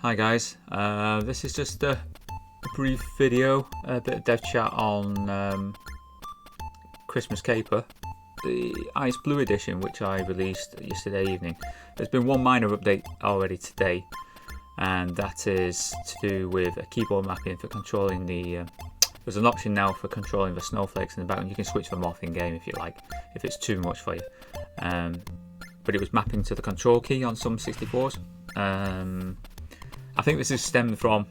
Hi guys, this is just a brief video, a bit of dev chat on Christmas Caper, the Ice Blue edition, which I released yesterday evening. There's been one minor update already today, and that is to do with a keyboard mapping for controlling the there's an option now for controlling the snowflakes in the background. You can switch them off in game if you like, if it's too much for you, but it was mapping to the control key on some 64s. I think this is stemmed from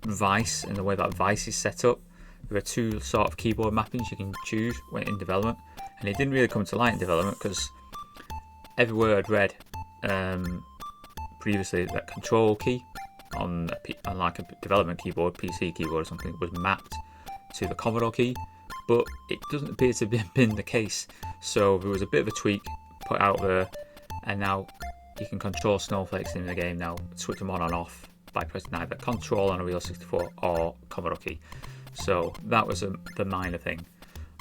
Vice and the way that Vice is set up. There are two sort of keyboard mappings you can choose when in development, and it didn't really come to light in development because everywhere I'd read previously that control key on like a development keyboard, PC keyboard or something, was mapped to the Commodore key, but it doesn't appear to have been the case. So there was a bit of a tweak put out there, and now you can control snowflakes in the game now, switch them on and off by pressing either Control on a real 64 or Commodore key. So that was the minor thing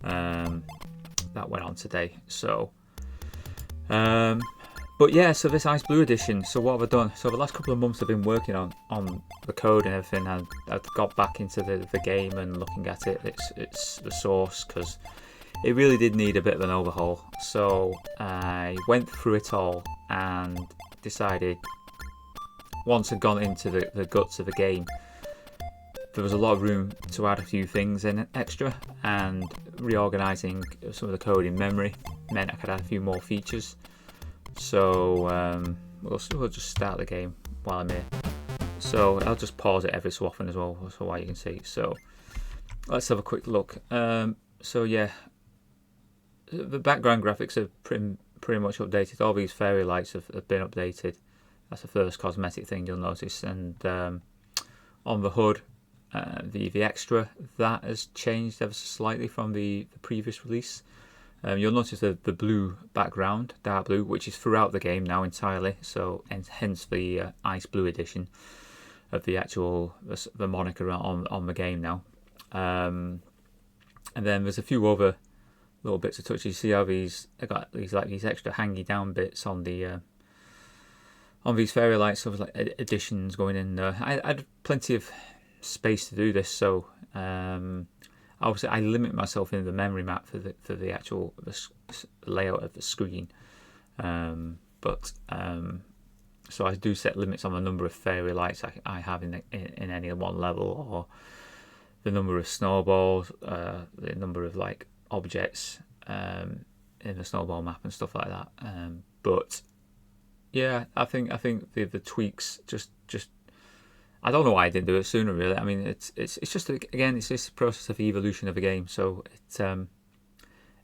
that went on today. So, but yeah, so this Ice Blue edition. So what have I done? So the last couple of months I've been working on the code and everything, and I've got back into the game and looking at it. It's the source, because it really did need a bit of an overhaul. So I went through it all and decided, once I'd gone into the guts of the game, there was a lot of room to add a few things in extra, and reorganising some of the code in memory meant I could add a few more features. So we'll just start the game while I'm here. So I'll just pause it every so often as well, so you can see. So let's have a quick look. So yeah, the background graphics are pretty much updated. All these fairy lights have been updated. That's the first cosmetic thing you'll notice. And on the hood, the extra, that has changed ever so slightly from the previous release. You'll notice the blue background, dark blue, which is throughout the game now entirely. So, and hence the Ice Blue edition of the actual the moniker on the game now. And then there's a few other little bits of touch. You see how I got these extra hangy down bits on the on these fairy lights, sort of like additions going in there. I had plenty of space to do this, so obviously I limit myself in the memory map for the actual layout of the screen. So I do set limits on the number of fairy lights I have in any one level, or the number of snowballs, the number of like objects in the snowball map and stuff like that. But yeah, I think the tweaks just I don't know why I didn't do it sooner, really. I mean, it's just, again, it's this process of evolution of a game. So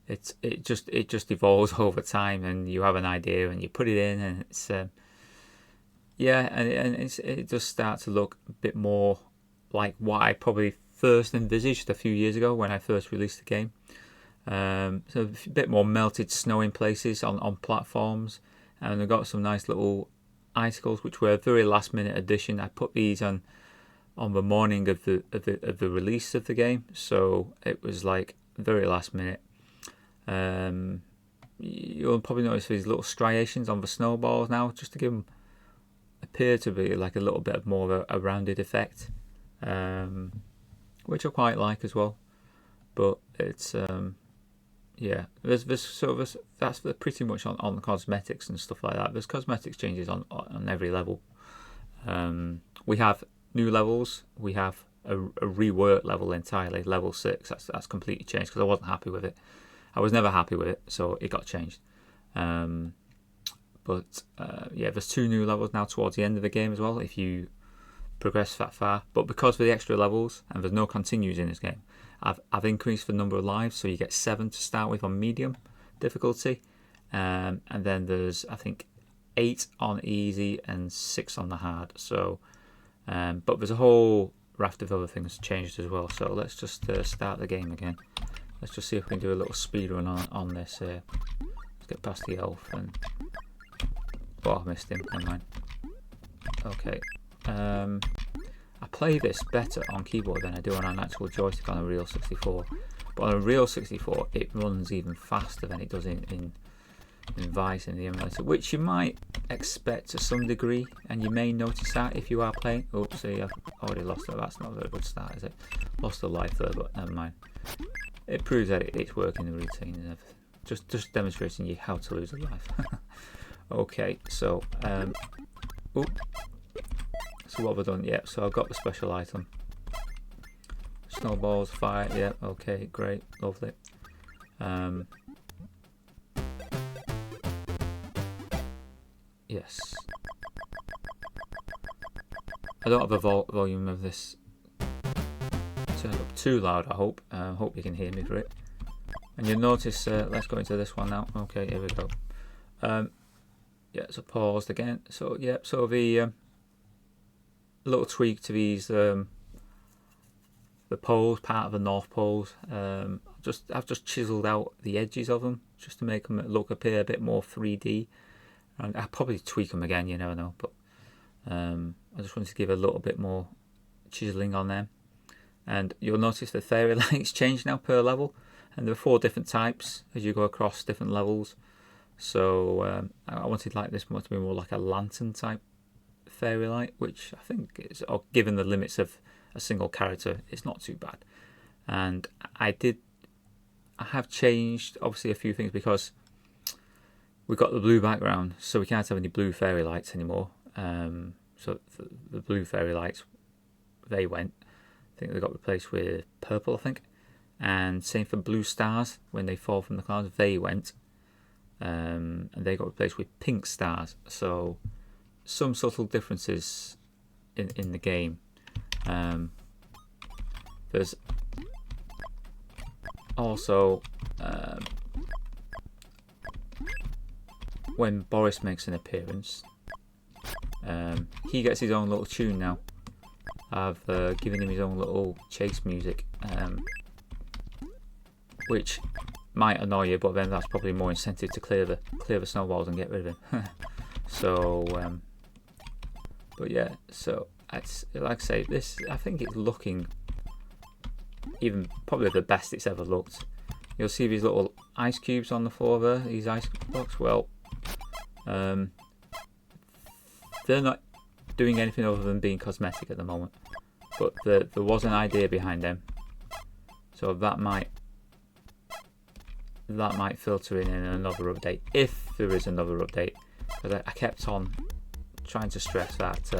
it just evolves over time, and you have an idea and you put it in, and it's yeah, and it does start to look a bit more like what I probably first envisaged a few years ago when I first released the game. So a bit more melted snow in places on platforms, and I've got some nice little icicles, which were a very last minute addition. I put these on the morning of the release of the game, so it was like very last minute. You'll probably notice these little striations on the snowballs now, just to give them appear to be like a little bit more of a rounded effect, which I quite like as well. But it's yeah, there's that's pretty much on the cosmetics and stuff like that. There's cosmetics changes on every level. We have new levels. We have a reworked level entirely, level 6. That's completely changed because I wasn't happy with it. I was never happy with it, so it got changed. But yeah, there's 2 new levels now towards the end of the game as well, if you progress that far. But because of the extra levels and there's no continues in this game, I've increased the number of lives, so you get 7 to start with on medium difficulty, and then there's, I think, 8 on easy and 6 on the hard. So but there's a whole raft of other things changed as well. So let's just start the game again. Let's just see if we can do a little speed run on this here. Let's get past the elf, and oh, I missed him, never mind. Okay, I play this better on keyboard than I do on an actual joystick on a real 64. But on a real 64, it runs even faster than it does in Vice in the emulator, which you might expect to some degree, and you may notice that if you are playing. Oops, see, I've already lost it. That's not a very good start, is it? Lost a life there, but never mind. It proves that it's working, the routine and everything. Just demonstrating you how to lose a life. Okay, so so what have I done? Yeah, so I've got the special item. Snowballs, fire. Yeah, okay, great, lovely. Yes. I don't have a volume of this turned up too loud, I hope. Hope you can hear me for it. And you'll notice, let's go into this one now. Okay, here we go. Yeah, so paused again. So, yeah, so the little tweak to these, the poles, part of the north poles. I've just chiseled out the edges of them just to make them appear a bit more 3D. And I'll probably tweak them again, you never know, but I just wanted to give a little bit more chiseling on them. And you'll notice the fairy lights change now per level, and there are 4 different types as you go across different levels. So I wanted like this to be more like a lantern type fairy light, which I think is, given the limits of a single character, it's not too bad. And I have changed obviously a few things because we've got the blue background, so we can't have any blue fairy lights anymore. So the blue fairy lights, they went. I think they got replaced with purple, I think. And same for blue stars, when they fall from the clouds, they went. And they got replaced with pink stars. So some subtle differences in the game. There's also when Boris makes an appearance, he gets his own little tune now. I've given him his own little chase music, which might annoy you, but then that's probably more incentive to clear the snowballs and get rid of him. So, but yeah, so it's like I say, this, I think it's looking even probably the best it's ever looked. You'll see these little ice cubes on the floor there, these ice blocks. Well, they're not doing anything other than being cosmetic at the moment, but there was an idea behind them, so that might filter in another update, if there is another update, because I kept on trying to stress that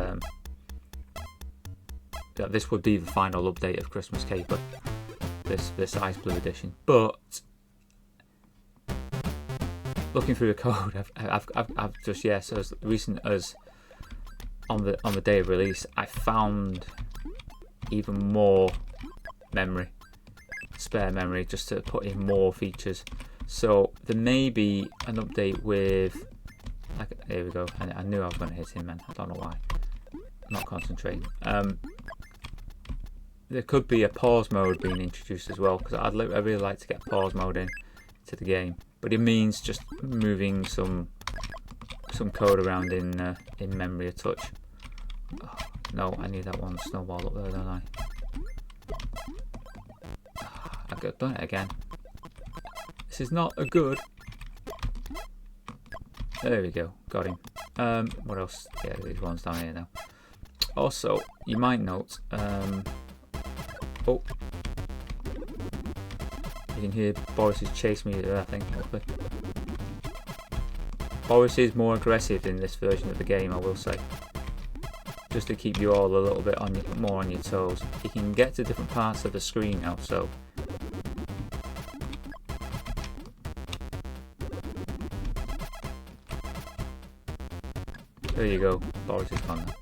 that this would be the final update of Christmas Caper, this ice blue edition. But looking through the code, I've just, yes, as recent as on the day of release, I found even more spare memory, just to put in more features. So there may be an update with, like, there we go. I knew I was going to hit him, man. I don't know why. I'm not concentrating. There could be a pause mode being introduced as well, because I'd really like to get pause mode in to the game. But it means just moving some code around in memory a touch. Oh, no, I need that one snowball up there, don't I? I've done it again. This is not a good. There we go, got him. What else? Yeah, these ones down here now. Also, you might note, oh, you can hear Boris's chase music there, I think, hopefully. Boris is more aggressive in this version of the game, I will say. Just to keep you all a little bit more on your toes. You can get to different parts of the screen now, so. There you go, Boris is gone now.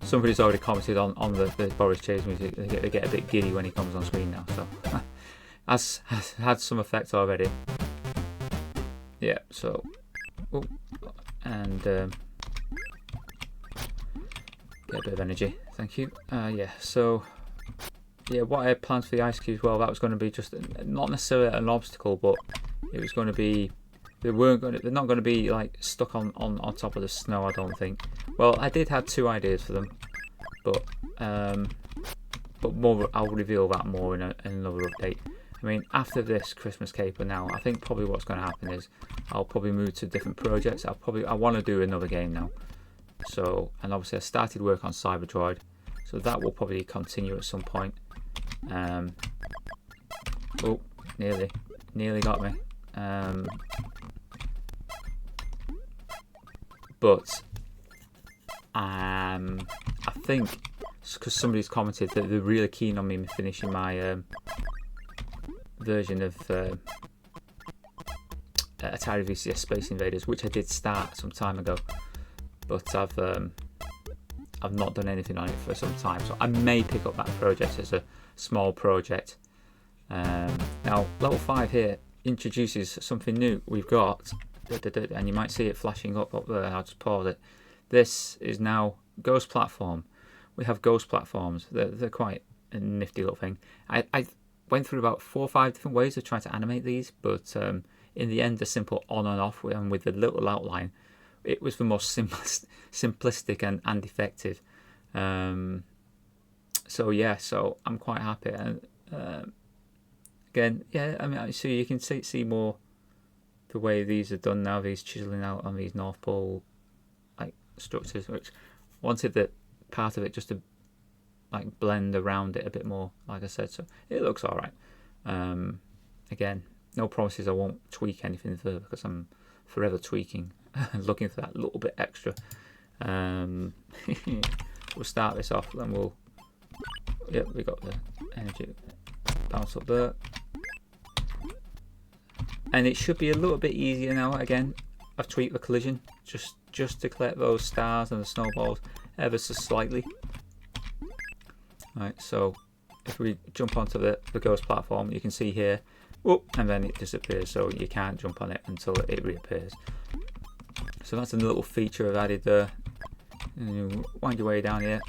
Somebody's already commented on the Boris chase music. They get a bit giddy when he comes on screen now, so has had some effect already. Yeah, so and get a bit of energy, thank you. Yeah, so yeah, what I had planned for the ice cubes, well, that was going to be just not necessarily an obstacle, but it was going to be, they're not going to be like stuck on top of the snow, I don't think. Well, I did have 2 ideas for them, but but more, I'll reveal that more in another update. I mean, after this Christmas Caper now, I think probably what's going to happen is I'll probably move to different projects. I want to do another game now. So, and obviously I started work on Cyberdroid, so that will probably continue at some point. Oh, nearly got me. But I think because somebody's commented that they're really keen on me finishing my version of Atari VCS Space Invaders, which I did start some time ago, but I've not done anything on it for some time, so I may pick up that project as a small project. Now level 5 here introduces something new. We've got, and you might see it flashing up there, I'll just pause it. This is now Ghost Platform. We have Ghost Platforms. They're quite a nifty little thing. I went through about 4 or 5 different ways of trying to animate these, but in the end, the simple on and off and with the little outline, it was the most simplistic and effective. So yeah, so I'm quite happy. And again, yeah, I mean, so you can see more the way these are done now. These chiseling out on these North Pole like structures, which wanted that part of it just to like blend around it a bit more, like I said, so it looks all right. Again, no promises I won't tweak anything further, because I'm forever tweaking looking for that little bit extra. We'll start this off, then we'll, yep, we got the energy bounce up there, and it should be a little bit easier now. Again, I've tweaked the collision just to collect those stars and the snowballs ever so slightly. Right, so if we jump onto the Ghost Platform, you can see here, whoop, and then it disappears, so you can't jump on it until it reappears. So that's a little feature I've added there. And you wind your way down here,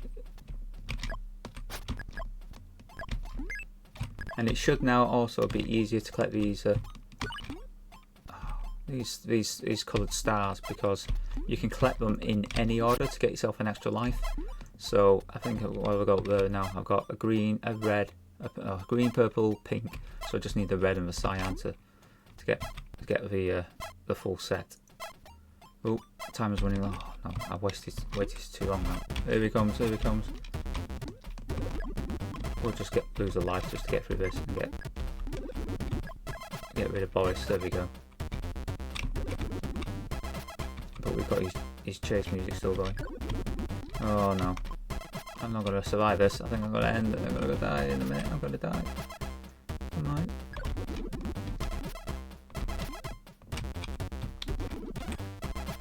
and it should now also be easier to collect these coloured stars, because you can collect them in any order to get yourself an extra life. So I think what have I got there now? I've got a green, a red, a green, purple, pink. So I just need the red and the cyan to get the full set. Oh, time is running low. Oh, no, I've waited too long now. Here he comes, here he comes. We'll just lose a life just to get through this and get rid of Boris. There we go. But we've got his chase music still going. Oh no, I'm not going to survive this. I think I'm going to end it. I'm going to die in a minute. I'm going to die. I might.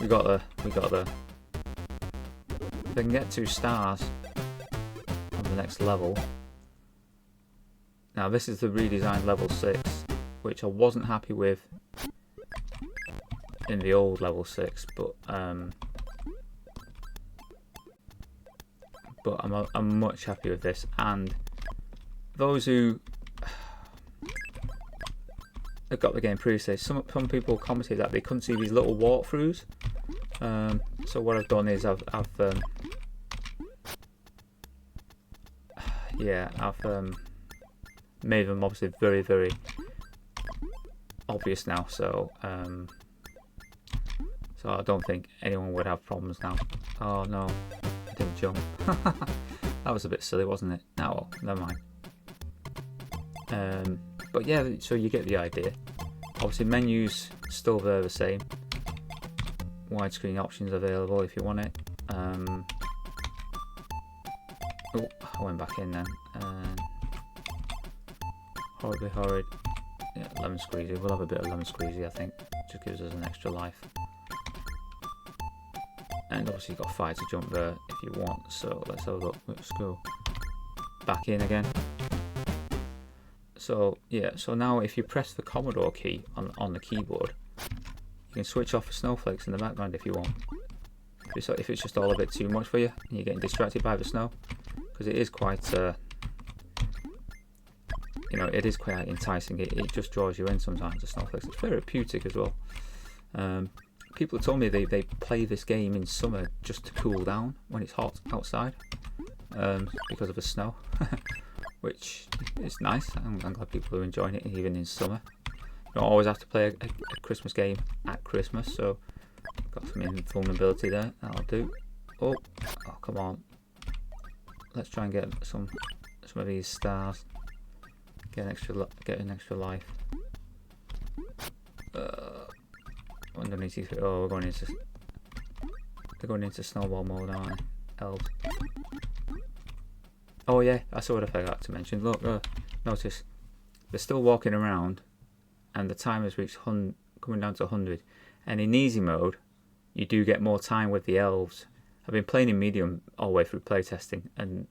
We got the. If I can get 2 stars on the next level. Now this is the redesigned level 6, which I wasn't happy with in the old level 6, but I'm much happier with this. And those who have got the game previously, some people commented that they couldn't see these little walkthroughs. So what I've done is I've made them obviously very, very obvious now. So so I don't think anyone would have problems now. Oh no, I didn't jump. That was a bit silly, wasn't it? Now, never mind. But yeah, so you get the idea. Obviously menus still there the same. Widescreen options available if you want it. Oh, I went back in then. Horribly horrid. Yeah, lemon squeezy. We'll have a bit of lemon squeezy, I think. Just gives us an extra life. And obviously you've got fire to jump there if you want. So let's have a look. Let's go back in again. So yeah, so now if you press the Commodore key on the keyboard, you can switch off the snowflakes in the background if you want. If it's just all a bit too much for you and you're getting distracted by the snow, because it is quite, you know, it is quite enticing. It just draws you in sometimes, the snowflakes. It's therapeutic as well. People have told me they play this game in summer just to cool down when it's hot outside, because of the snow. which is nice. I'm glad people are enjoying it even in summer. You don't always have to play a Christmas game at Christmas, so got some invulnerability there. That'll do. Oh, come on. Let's try and get some of these stars. Get an extra life. Underneath these. Oh, we're going into snowball mode, aren't we? Elves. Oh yeah, that's what I forgot to mention. Look, notice they're still walking around, and the time has reached coming down to 100. And in easy mode, you do get more time with the elves. I've been playing in medium all the way through playtesting, and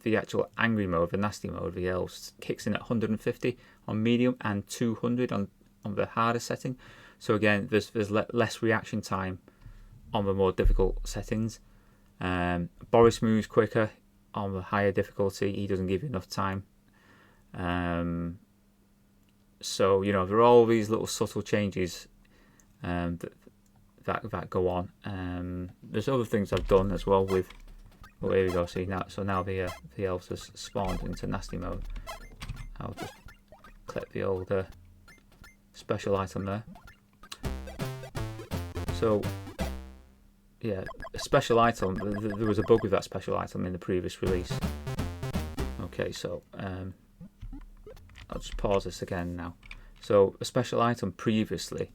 the actual angry mode, the nasty mode, the elves kicks in at 150 on medium and 200 on the harder setting. So again, there's less reaction time on the more difficult settings. Boris moves quicker on the higher difficulty. He doesn't give you enough time. So you know, there are all these little subtle changes that go on. There's other things I've done as well with. Oh, here we go. See now. So now the elves have spawned into nasty mode. I'll just click the old special item there. So yeah, a special item. There was a bug with that special item in the previous release. Okay, so I'll just pause this again now. So a special item previously,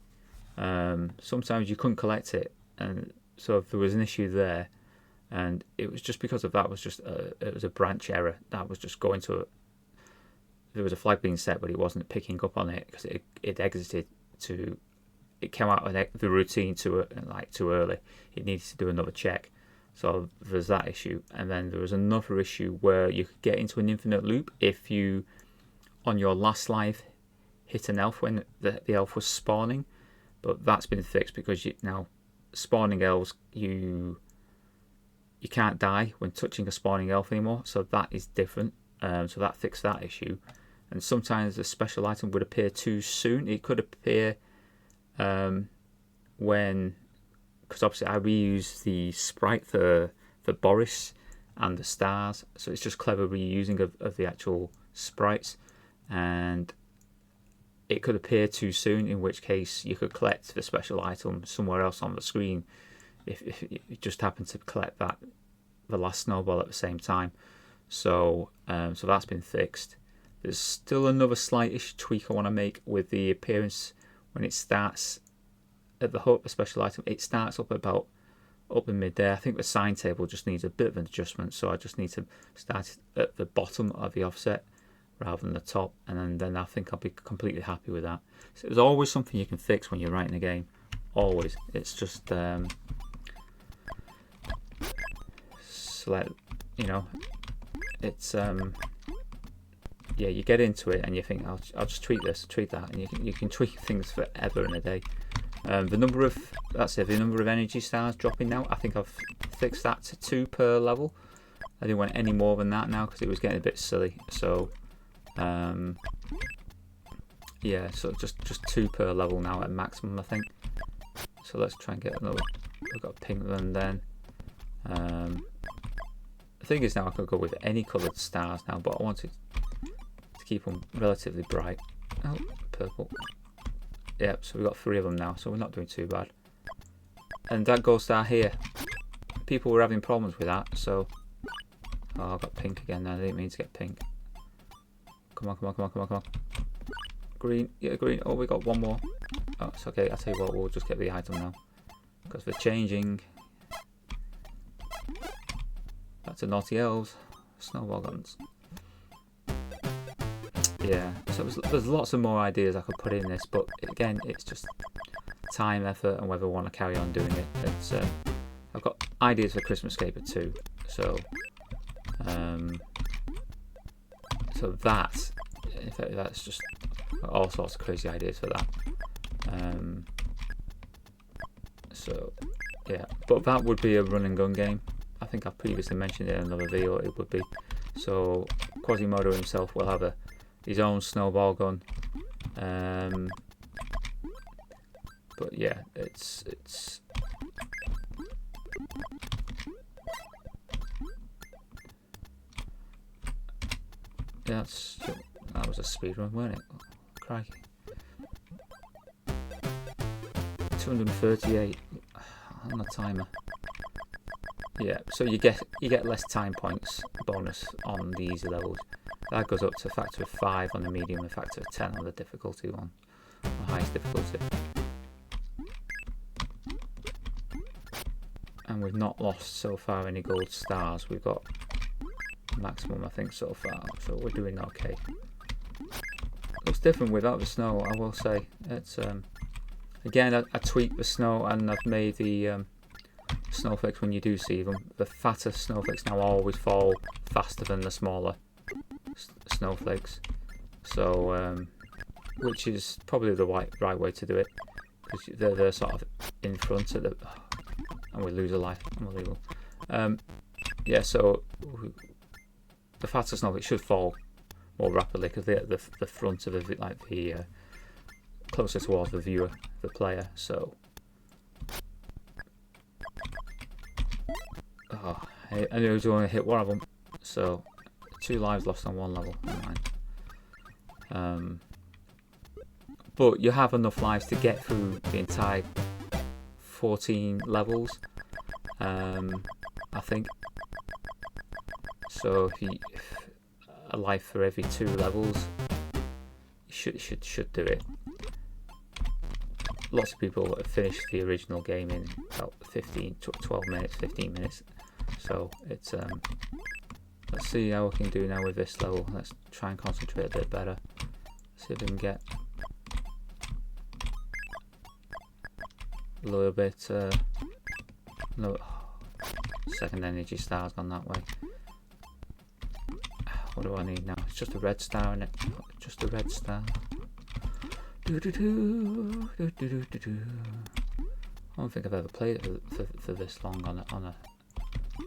sometimes you couldn't collect it, and so if there was an issue there, and it was just because of that. It was a branch error that was just going to. There was a flag being set, but it wasn't picking up on it because it exited to. It came out of the routine too early. It needed to do another check. So there's that issue, and then there was another issue where you could get into an infinite loop if you, on your last life, hit an elf when the elf was spawning, but that's been fixed because now spawning elves you can't die when touching a spawning elf anymore. So that is different. So that fixed that issue, and sometimes the special item would appear too soon. It could appear when, because obviously I reuse the sprite for Boris and the stars, so it's just clever reusing of the actual sprites, and it could appear too soon, in which case you could collect the special item somewhere else on the screen if you just happen to collect the last snowball at the same time. So so that's been fixed. There's still another slight tweak I want to make with the appearance when it starts at the hut, the special item. It starts up in mid there. I think the sign table just needs a bit of an adjustment, so I just need to start at the bottom of the offset rather than the top, and then I think I'll be completely happy with that. So there's always something you can fix when you're writing a game. Always. It's just you know, it's yeah, you get into it and you think I'll just tweak this, tweak that, and you can tweak things forever in a day. The number of energy stars dropping now, I think I've fixed that to 2 per level. I didn't want any more than that now because it was getting a bit silly. So yeah, so just 2 per level now at maximum, I think. So let's try and get another. We've got pink one then. The thing is now I could go with any coloured stars now, but I wanted to keep them relatively bright. Oh, purple. Yep, so we've got 3 of them now, so we're not doing too bad. And that gold star here, people were having problems with that, so... Oh, I got pink again now, I didn't mean to get pink. Come on, come on, come on, come on, come on. Green, yeah, green. Oh, we got one more. Oh, it's okay, I'll tell you what, we'll just get the item now. Because they're changing. Back to naughty elves. Snowball guns. Yeah, so there's lots of more ideas I could put in this, but again, it's just time, effort, and whether I want to carry on doing it. It's I've got ideas for Christmas Caper too, so so that, in fact, that's just all sorts of crazy ideas for that. So yeah, but that would be a run and gun game. I think I previously mentioned it in another video. It would be. So Quasimodo himself will have his own snowball gun, but yeah, it's Yeah, that was a speed run, wasn't it? Oh, crikey. 238 on the timer. Yeah, so you get less time points bonus on the easy levels. That goes up to a factor of 5 on the medium and a factor of 10 on the difficulty one, the highest difficulty. And we've not lost so far any gold stars. We've got maximum, I think, so far, so we're doing okay. Looks different without the snow, I will say. It's again, I tweaked the snow, and I've made the snowflakes, when you do see them, the fatter snowflakes now always fall faster than the smaller snowflakes. So which is probably the right way to do it, because they're sort of in front of the, and we lose a life. Unbelievable. Yeah, so the fatter snowflake should fall more rapidly because they're at the front of the, like the closer towards the viewer, the player. So I knew I was only hit one of them, so 2 lives lost on one level. But you have enough lives to get through the entire 14 levels, I think. So if a life for every 2 levels, you should do it. Lots of people have finished the original game in about 12 minutes, 15 minutes. So it's let's see how we can do now with this level. Let's try and concentrate a bit better. See if we can get a little bit. No, second energy star's gone that way. What do I need now? It's just a red star, isn't it? Just a red star. I don't think I've ever played it for this long on a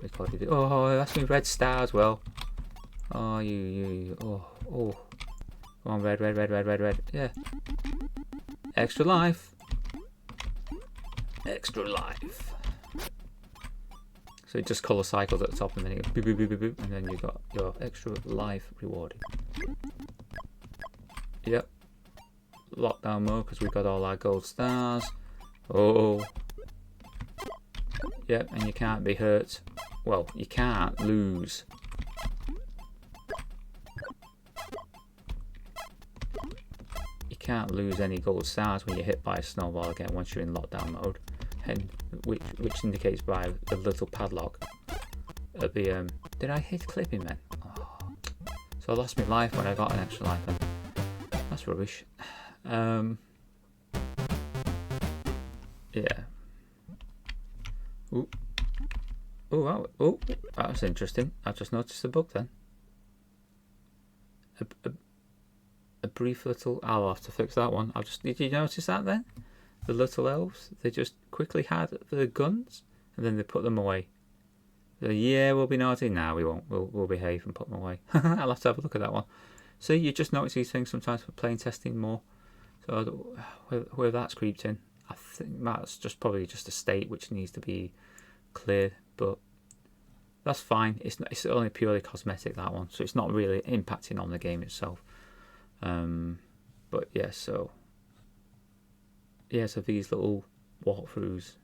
recorded. Oh, that's me red star as well. Oh, you. Oh. Come on, red. Yeah. Extra life. So it just colour cycles at the top, and then you go boop, boop, boop, boop, boop, and then you got your extra life rewarded. Yep. Lockdown mode because we got all our gold stars. Oh. Yep, and you can't be hurt. Well, you can't lose. You can't lose any gold stars when you're hit by a snowball again once you're in lockdown mode, and which indicates by the little padlock at the did I hit clipping then? Oh. So I lost my life when I got an extra life then. That's rubbish. Yeah. Ooh. Oh, that was interesting. I just noticed the bug then. A brief little. I'll have to fix that one. Did you notice that then? The little elves, they just quickly had the guns and then they put them away. Yeah, we'll be naughty. No, we won't. We'll behave and put them away. I'll have to have a look at that one. See, you just notice these things sometimes for playing testing more. So where that's creeped in, I think that's probably just a state which needs to be cleared, but that's fine. It's only purely cosmetic, that one, so it's not really impacting on the game itself. But yeah, so these little walkthroughs,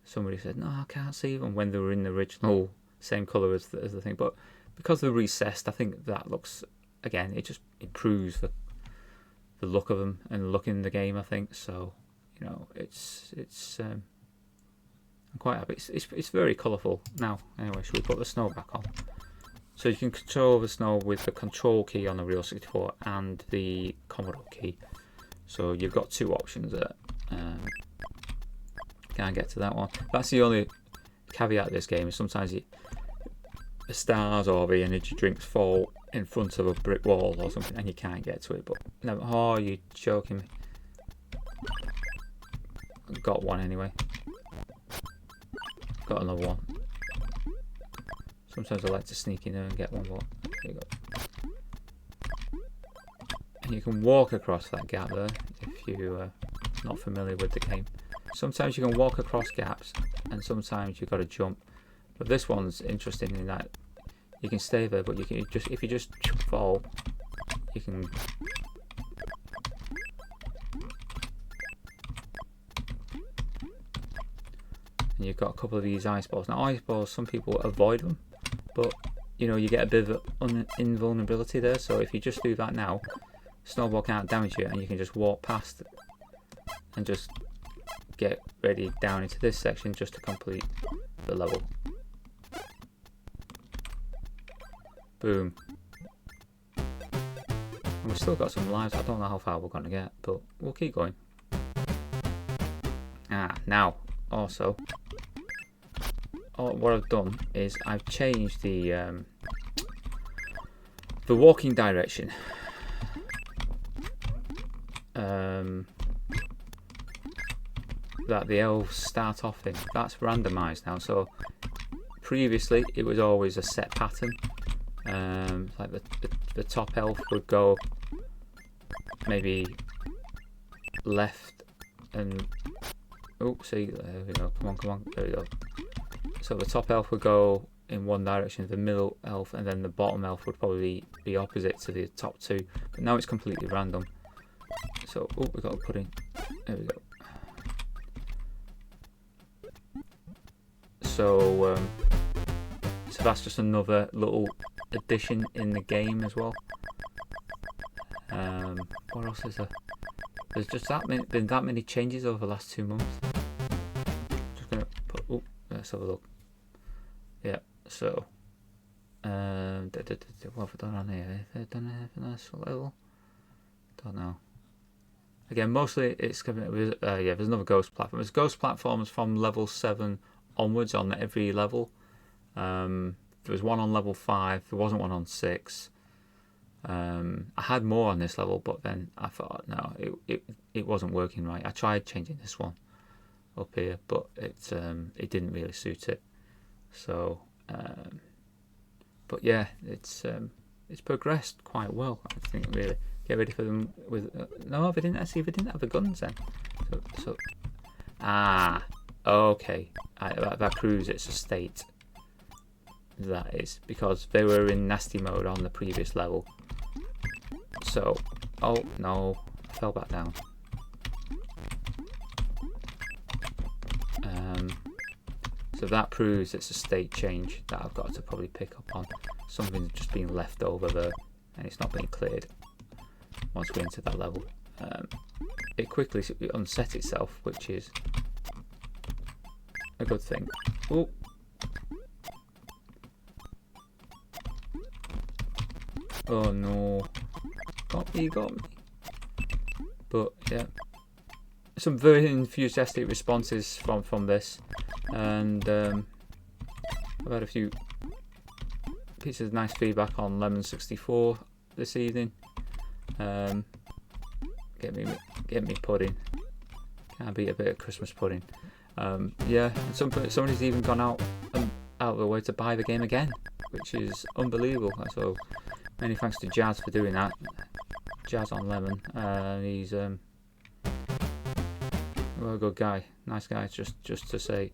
somebody said no, I can't see them when they were in the original same colour as the thing, but because they're recessed, I think that looks, again, it just improves the look of them and look in the game, I think. So it's I'm quite happy. It's very colourful now. Anyway, should we put the snow back on? So you can control the snow with the control key on the Real 64 and the Commodore key. So you've got 2 options there. Can't get to that one. That's the only caveat of this game, is sometimes the stars or the energy drinks fall in front of a brick wall or something and you can't get to it. But no, oh, you're joking me. Got one anyway. Got another one. Sometimes I like to sneak in there and get one more. There you go. And you can walk across that gap there if you're not familiar with the game. Sometimes you can walk across gaps and sometimes you've got to jump. But this one's interesting in that you can stay there, but you can just, if you just fall, you can. And you've got a couple of these ice balls. Now ice balls, some people avoid them, but you know, you get a bit of invulnerability there. So if you just do that now, snowball can't damage you, and you can just walk past and just get ready down into this section just to complete the level. Boom. And we've still got some lives. I don't know how far we're going to get, but we'll keep going. Now also, what I've done is I've changed the walking direction. That the elves start off in. That's randomized now. So previously it was always a set pattern. Like the top elf would go maybe left and see, there we go. Come on, there we go. So the top elf would go in one direction, the middle elf, and then the bottom elf would probably be opposite to the top two. But now it's completely random. So we got a pudding. There we go. So that's just another little addition in the game as well. What else is there? There's just been that many changes over the last 2 months. Just gonna put. Let's have a look. Yeah. So, what have we done on here? Have I done anything else a little? Don't know. Again, mostly it's coming. There's another ghost platform. There's ghost platforms from level 7 onwards on every level. There was one on level 5. There wasn't one on 6. I had more on this level, but then I thought no, it wasn't working right. I tried changing this one up here, but it didn't really suit it. So, but yeah, it's progressed quite well. I think really. Get ready for them with no, they didn't have the guns then. So okay, that proves it's a state. That is because they were in nasty mode on the previous level. So, oh no, I fell back down. So that proves it's a state change that I've got to probably pick up on. Something's just being left over there, and it's not being cleared. Once we enter that level, it quickly unset itself, which is a good thing. Oh. Oh no, you got me. But yeah, some very enthusiastic responses from this, and I've had a few pieces of nice feedback on Lemon 64 this evening. Get me pudding. Can't beat a bit of Christmas pudding. Yeah, and somebody's even gone out of the way to buy the game again, which is unbelievable. So many thanks to Jazz for doing that. Jazz on Lemon. He's a good guy, nice guy. Just to say,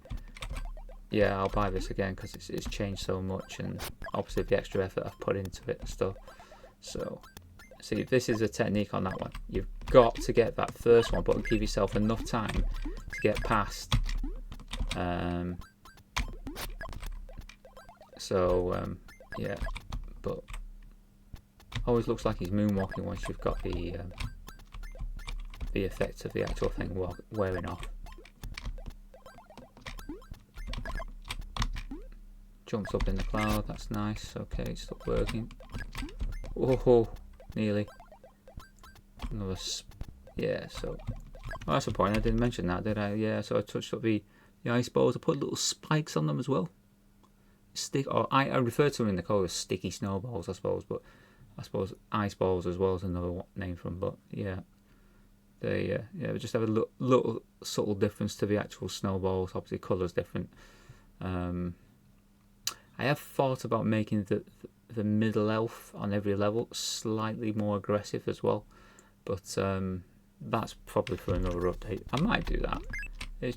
yeah, I'll buy this again because it's changed so much, and obviously the extra effort I've put into it and stuff. So. See, this is a technique on that one. You've got to get that first one, but give yourself enough time to get past. Yeah, but always looks like he's moonwalking once you've got the effect of the actual thing wearing off. Jumps up in the cloud. That's nice. Okay, it's still working. Oh. Nearly. Another. Yeah, so. Oh, that's the point. I didn't mention that, did I? Yeah, so I touched up the ice balls. I put little spikes on them as well. I refer to them in the code as sticky snowballs, I suppose, but I suppose ice balls as well is another name for them. But yeah, they just have a little subtle difference to the actual snowballs. Obviously, colour's different. I have thought about making the middle elf on every level slightly more aggressive as well, but that's probably for another update. I might do that. It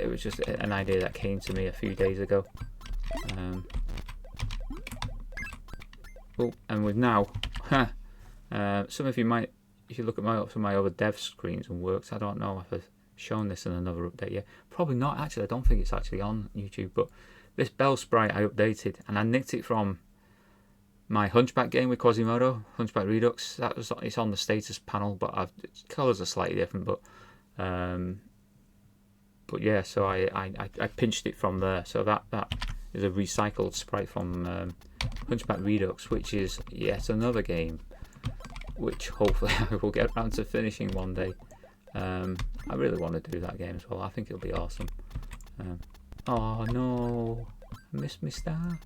was just an idea that came to me a few days ago. Oh, and with now, some of you might, if you look at some of my other dev screens and works, I don't know if I've shown this in another update yet. Probably not, actually. I don't think it's actually on YouTube, but this bell sprite I updated, and I nicked it from my Hunchback game with Quasimodo, Hunchback Redux. It's on the status panel, but colours are slightly different, but yeah, so I pinched it from there. So that is a recycled sprite from Hunchback Redux, which is yet another game which hopefully I will get around to finishing one day. I really want to do that game as well. I think it'll be awesome. Oh no, I missed my star.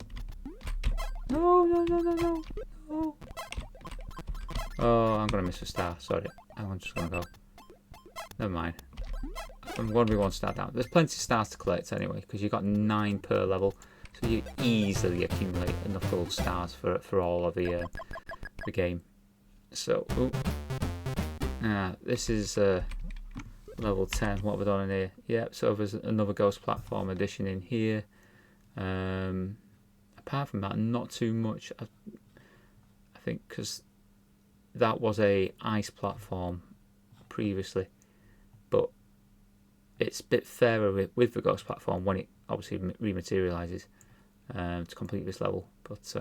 No. Oh, I'm gonna miss a star. Sorry, I'm just gonna go. Never mind. I'm going to be one star down. There's plenty of stars to collect anyway, because you've got 9 per level, so you easily accumulate enough gold stars for all of the game. So, this is level 10. What have we done in here? Yep. So there's another Ghost Platform edition in here. Apart from that, not too much. I think because that was a ice platform previously, but it's a bit fairer with the Ghost Platform when it obviously rematerializes to complete this level. But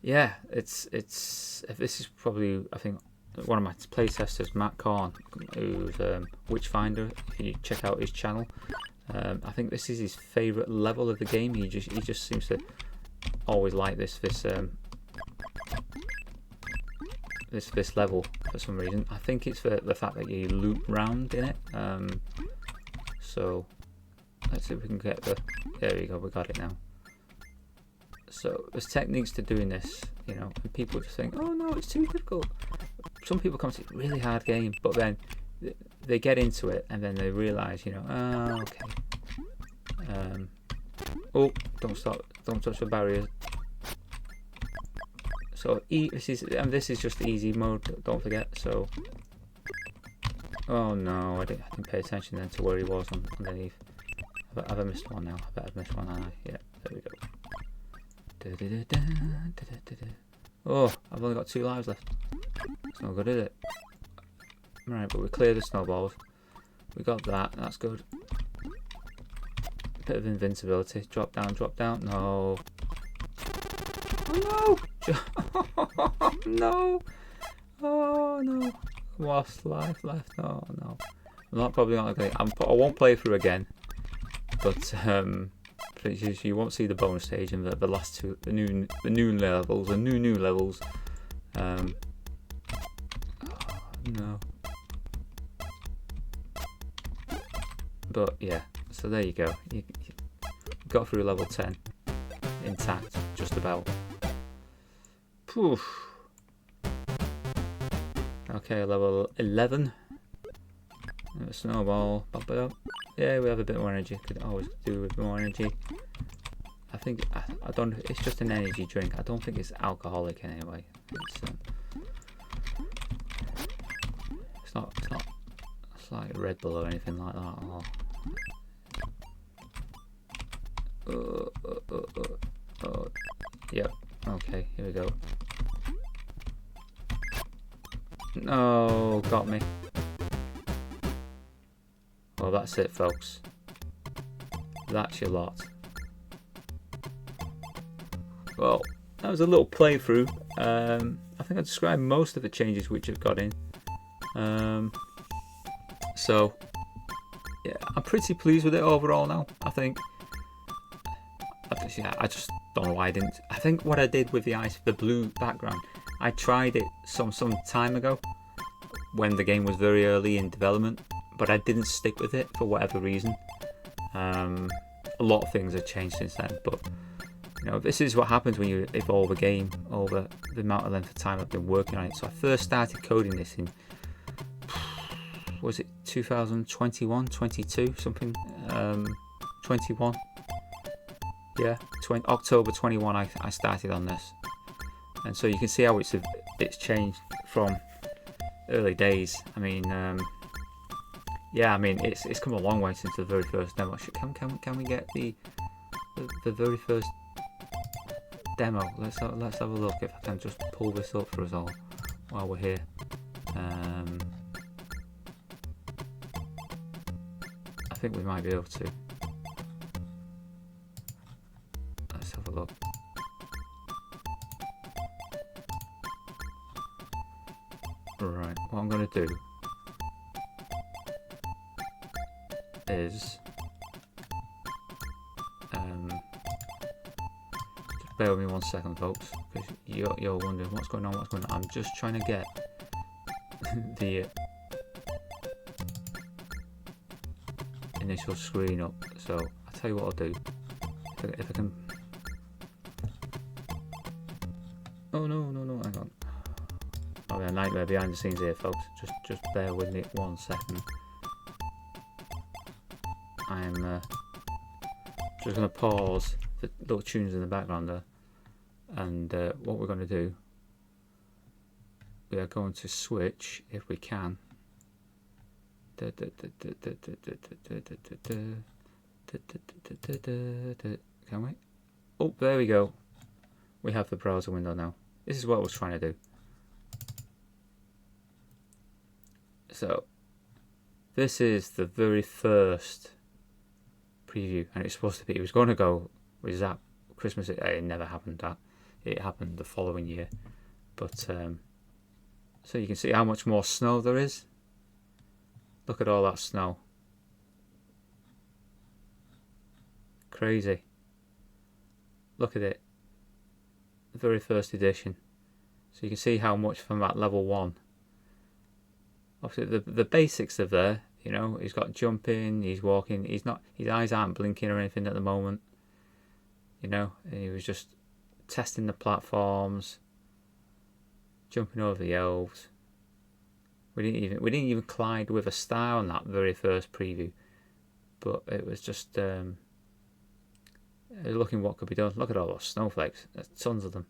yeah, it's this is probably, I think, one of my playtesters, Matt Korn, who's Witchfinder. If you check out his channel, I think this is his favourite level of the game. He just seems to always like this level for some reason. I think it's for the fact that you loop round in it. So let's see if we can get there we go, we got it now. So there's techniques to doing this, you know, and people just think, oh no, it's too difficult. Some people come to a really hard game, but then they get into it and then they realise, you know, oh, okay. Oh, don't touch the barriers. So this is just the easy mode, don't forget. So, oh no, I didn't pay attention then to where he was underneath. Have I missed one now? I bet I've missed one, haven't I? Yeah, there we go. Oh, I've only got 2 lives left. It's not good, is it? Right, but we cleared the snowballs. We got that, that's good. Bit of invincibility. Drop down. No. Oh no! No! Oh no! Lost life left. Oh no! I'm probably not going. I won't play through again. But you won't see the bonus stage and the last 2, the new levels. Oh, no. But yeah, so there you go. You got through level 10 intact, just about. Poof. Okay, level 11. A snowball. Pop it up. Yeah, we have a bit more energy. Could always do with more energy. I think I don't. It's just an energy drink. I don't think it's alcoholic in any way. It's not. It's like Red Bull or anything like that. Oh. Yep. Okay. Here we go. No, got me. Well, that's it, folks. That's your lot. Well, that was a little playthrough. I think I described most of the changes which I've got in. So, yeah, I'm pretty pleased with it overall now. I think. I just don't know why I didn't. I think what I did with the blue background, I tried it some time ago when the game was very early in development, but I didn't stick with it for whatever reason. A lot of things have changed since then, but you know, this is what happens when you evolve a game over the amount of length of time I've been working on it. So I first started coding this in, was it 2021, 22, something, 21. Yeah, October 21 I started on this, and so you can see how it's changed from early days. I mean, yeah, I mean it's come a long way since the very first demo. Can we get the the very first demo. Let's have a look if I can just pull this up for us all while we're here. I think we might be able to. Let's have a look. Right, what I'm going to do is just bear with me 1 second, folks, because you're wondering what's going on. I'm just trying to get the initial screen up. So I'll tell you what I'll do. If I can. Oh no, hang on. I'll be a nightmare behind the scenes here, folks. Just bear with me 1 second. I'm just going to pause the little tunes in the background there, and what we're going to do, we are going to switch, if we can. Can we? Oh, there we go. We have the browser window now. This is what I was trying to do. So this is the very first preview, and it's supposed to be, it was going to go with that Christmas. It never happened. That it happened the following year. But so you can see how much more snow there is. Look at all that snow. Crazy. Look at it. The very first edition. So you can see how much from that level 1. Obviously the basics are there. You know, he's got jumping, he's walking, he's not, his eyes aren't blinking or anything at the moment. You know, and he was just testing the platforms, jumping over the elves. We didn't even collide with a star on that very first preview, but it was just looking what could be done. Look at all those snowflakes. There's tons of them.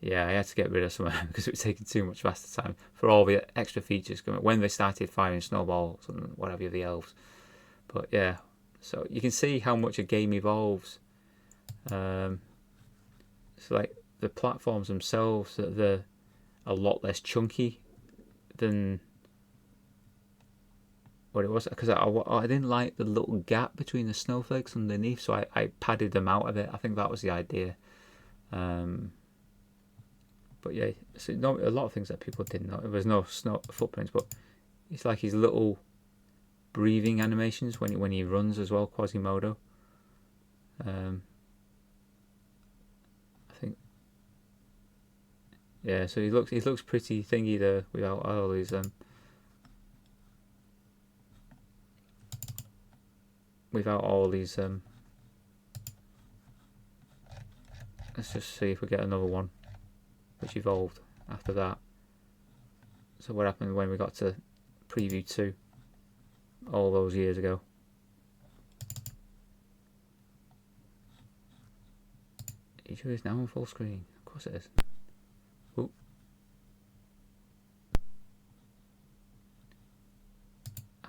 Yeah, I had to get rid of some of them because it was taking too much faster time for all the extra features coming when they started firing snowballs and whatever the elves. But yeah, so you can see how much a game evolves. So like the platforms themselves, they're a lot less chunky than what it was, because I didn't like the little gap between the snowflakes underneath, so I padded them out a bit. I think that was the idea. But yeah, so a lot of things that people didn't know. There was no snow footprints, but it's like his little breathing animations when he runs as well, Quasimodo. I think, yeah. So he looks pretty thingy there without all these let's just see if we get another one which evolved after that. So what happened when we got to preview 2 all those years ago? It sure is now on full screen. Of course it is. Ooh.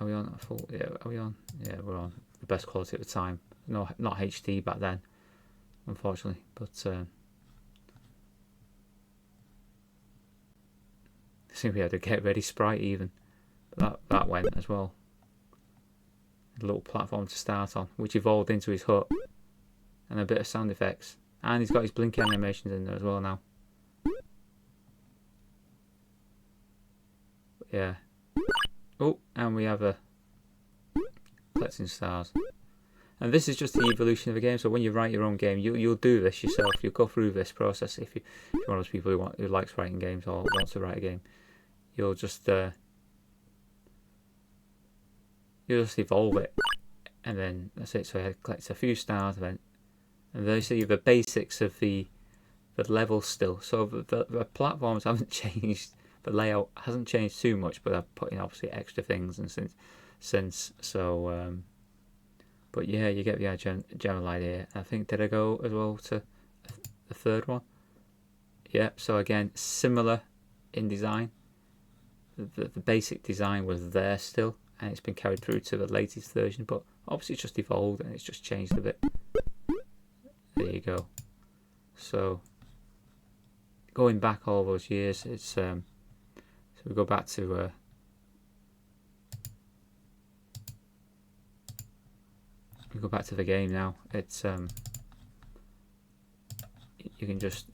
Are we on full? Yeah, are we on? Yeah, we're on the best quality at the time. No, not HD back then, unfortunately. But I think we had to get ready sprite even. But that went as well. A little platform to start on, which evolved into his hut, and a bit of sound effects. And he's got his blinking animations in there as well now. But yeah. Oh, and we have a collecting stars. And this is just the evolution of the game. So when you write your own game, you'll do this yourself. You'll go through this process if you're one of those people who likes writing games or wants to write a game. You'll just evolve it, and then that's it. So it collects a few stars, and they see the basics of the level still. So the platforms haven't changed. The layout hasn't changed too much, but I've put in obviously extra things and since so. But yeah, you get the general idea. I think, did I go as well to the third one? Yeah. So again, similar in design. The basic design was there still, and it's been carried through to the latest version. But obviously, it's just evolved and it's just changed a bit. there you go. So going back all those years, it's so we go back to the game now. It's you can just,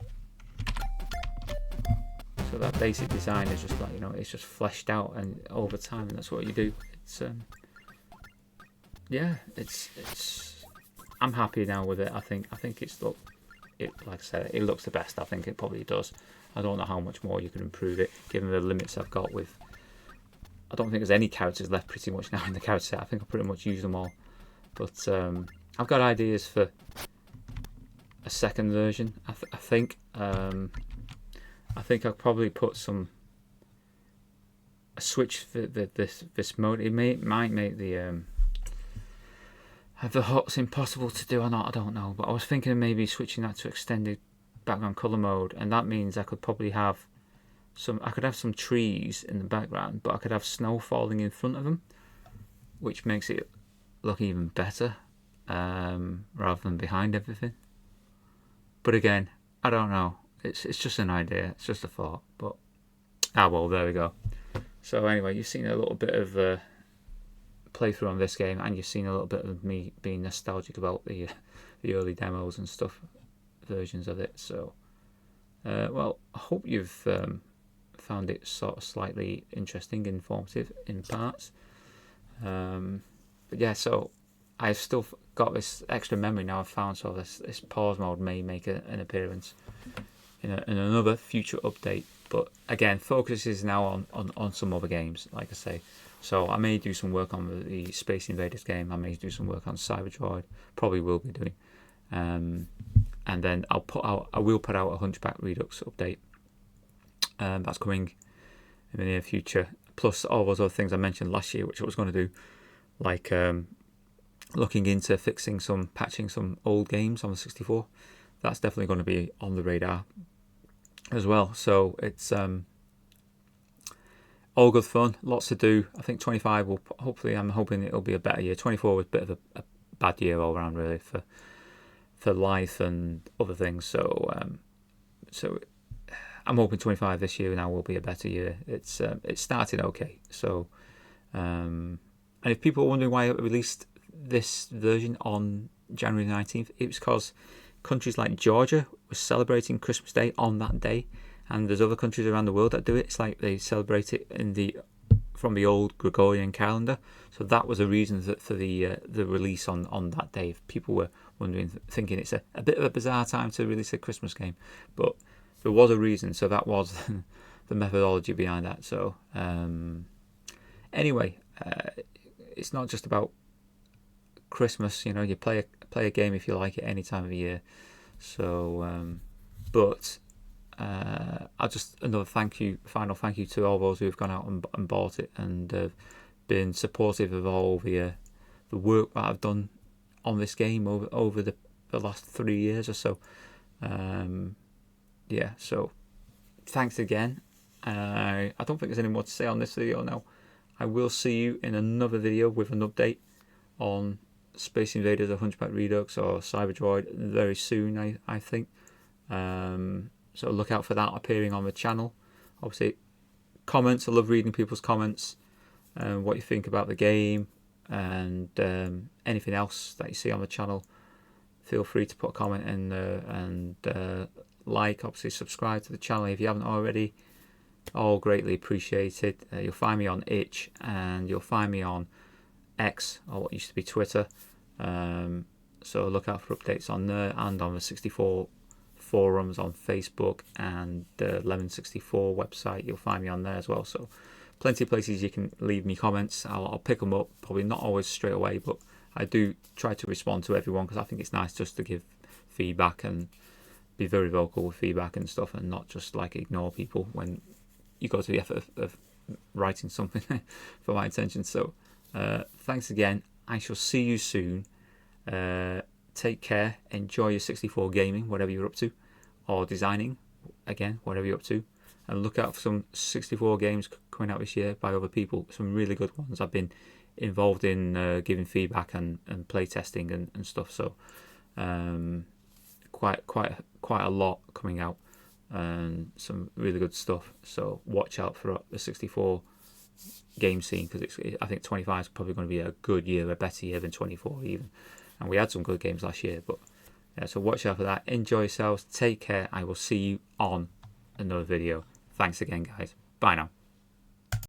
so that basic design is just like, you know, it's just fleshed out and over time, and that's what you do. It's yeah, it's I'm happy now with it. I think it's like I said, it looks the best. I think it probably does. I don't know how much more you can improve it, given the limits I've got with. I don't think there's any characters left pretty much now in the character set. I think I pretty much used them all. But I've got ideas for a second version. I think I'll probably put a switch for this mode. It might make the HUTs impossible to do or not. I don't know. But I was thinking of maybe switching that to extended background color mode, and that means I could probably have some trees in the background, but I could have snow falling in front of them, which makes it look even better, rather than behind everything. But again, I don't know. It's just an idea. It's just a thought. But well, there we go. So anyway, you've seen a little bit of playthrough on this game, and you've seen a little bit of me being nostalgic about the early demos and stuff, versions of it. So well, I hope you've found it sort of slightly interesting, informative in parts. But yeah, so I've still got this extra memory now I've found, so this pause mode may make an appearance in another future update. But again, focus is now on some other games, like I say. So I may do some work on the Space Invaders game. I may do some work on Cyberdroid. Probably will be doing. And then I will put out a Hunchback Redux update. That's coming in the near future. Plus all those other things I mentioned last year, which I was going to do, like looking into patching some old games on the 64. That's definitely going to be on the radar as well. So it's all good fun, lots to do. I think 25 will hopefully, I'm hoping it'll be a better year. 24 was a bit of a bad year all around, really, for life and other things. So I'm hoping 25 this year now will be a better year. It started okay. So and if people are wondering why I released this version on January 19th, it was because countries like Georgia were celebrating Christmas Day on that day, and there's other countries around the world that do it. It's like they celebrate it from the old Gregorian calendar. So that was a reason for the release on that day. If people were wondering, thinking it's a bit of a bizarre time to release a Christmas game, but there was a reason. So that was the methodology behind that. So anyway, it's not just about Christmas. You know, you play a game if you like it any time of the year. So but I'll just another final thank you to all those who have gone out and bought it and been supportive of all the work that I've done on this game over the last 3 years or so. Yeah, so thanks again. I don't think there's any more to say on this video now. I will see you in another video with an update on Space Invaders or Hunchback Redux or Cyberdroid very soon, I think. So look out for that appearing on the channel. Obviously, comments. I love reading people's comments and what you think about the game and anything else that you see on the channel. Feel free to put a comment in there and obviously subscribe to the channel if you haven't already. All greatly appreciated. You'll find me on Itch and you'll find me on X, or what used to be Twitter. So look out for updates on there and on the 64 forums on Facebook and the Lemon 64 website. You'll find me on there as well. So plenty of places you can leave me comments. I'll pick them up, probably not always straight away, but I do try to respond to everyone because I think it's nice just to give feedback and be very vocal with feedback and stuff, and not just like ignore people when you go to the effort of writing something for my attention. So thanks again. I shall see you soon. Take care. Enjoy your 64 gaming, whatever you're up to, or designing, again, whatever you're up to. And look out for some 64 games coming out this year by other people. Some really good ones. I've been involved in giving feedback and play testing and stuff. So quite a lot coming out, and some really good stuff. So watch out for the 64 game scene, because I think 25 is probably going to be a good year, a better year than 24 even. And we had some good games last year, but yeah, so watch out for that. Enjoy yourselves. Take care. I will see you on another video. Thanks again, guys. Bye now.